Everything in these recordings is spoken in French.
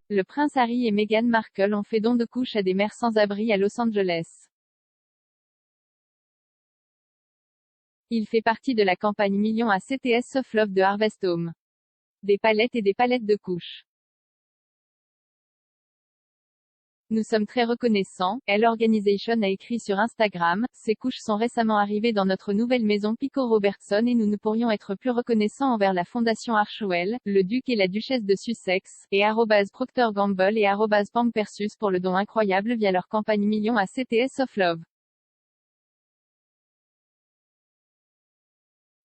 Le prince Harry et Meghan Markle ont fait don de couches à des mères sans-abri à Los Angeles. Il fait partie de la campagne Millions à CTS of Love de Harvest Home. Des palettes et des palettes de couches. Nous sommes très reconnaissants, Elle Organization a écrit sur Instagram, ces couches sont récemment arrivées dans notre nouvelle maison Pico Robertson et nous ne pourrions être plus reconnaissants envers la Fondation Archewell, le duc et la duchesse de Sussex, et @Procter Gamble et @Pampersus pour le don incroyable via leur campagne Millions à CTS of Love.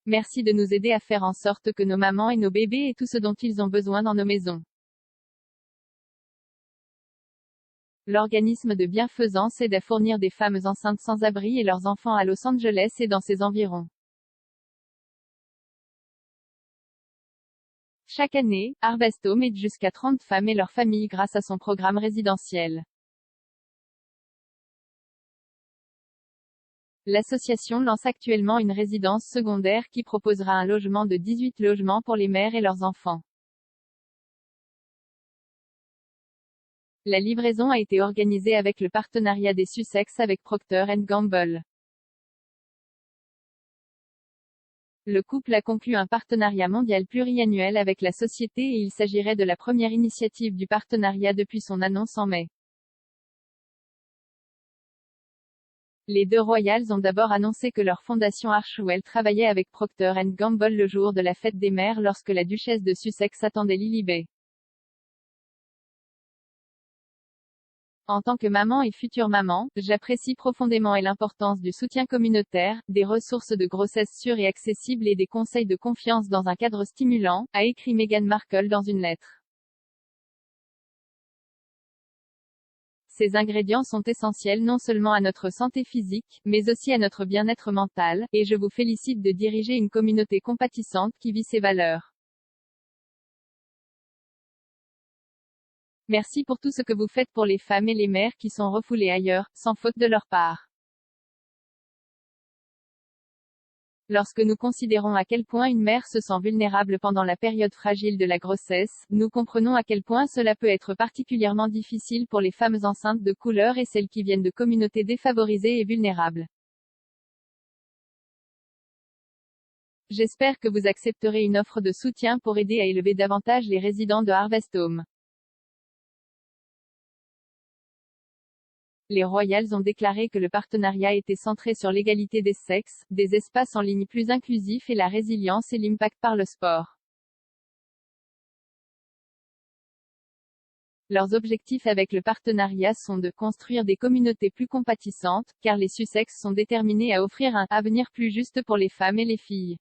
Merci de nous aider à faire en sorte que nos mamans et nos bébés aient tout ce dont ils ont besoin dans nos maisons. L'organisme de bienfaisance aide à fournir des femmes enceintes sans abri et leurs enfants à Los Angeles et dans ses environs. Chaque année, Harvest Home aide jusqu'à 30 femmes et leurs familles grâce à son programme résidentiel. L'association lance actuellement une résidence secondaire qui proposera un logement de 18 logements pour les mères et leurs enfants. La livraison a été organisée avec le partenariat des Sussex avec Procter & Gamble. Le couple a conclu un partenariat mondial pluriannuel avec la société et il s'agirait de la première initiative du partenariat depuis son annonce en mai. Les deux royals ont d'abord annoncé que leur fondation Archewell travaillait avec Procter & Gamble le jour de la fête des mères lorsque la duchesse de Sussex attendait Lilibet. En tant que maman et future maman, j'apprécie profondément l'importance du soutien communautaire, des ressources de grossesse sûres et accessibles et des conseils de confiance dans un cadre stimulant, a écrit Meghan Markle dans une lettre. Ces ingrédients sont essentiels non seulement à notre santé physique, mais aussi à notre bien-être mental, et je vous félicite de diriger une communauté compatissante qui vit ces valeurs. Merci pour tout ce que vous faites pour les femmes et les mères qui sont refoulées ailleurs, sans faute de leur part. Lorsque nous considérons à quel point une mère se sent vulnérable pendant la période fragile de la grossesse, nous comprenons à quel point cela peut être particulièrement difficile pour les femmes enceintes de couleur et celles qui viennent de communautés défavorisées et vulnérables. J'espère que vous accepterez une offre de soutien pour aider à élever davantage les résidents de Harvest Home. Les Royals ont déclaré que le partenariat était centré sur l'égalité des sexes, des espaces en ligne plus inclusifs et la résilience et l'impact par le sport. Leurs objectifs avec le partenariat sont de construire des communautés plus compatissantes, car les Sussex sont déterminés à offrir un avenir plus juste pour les femmes et les filles.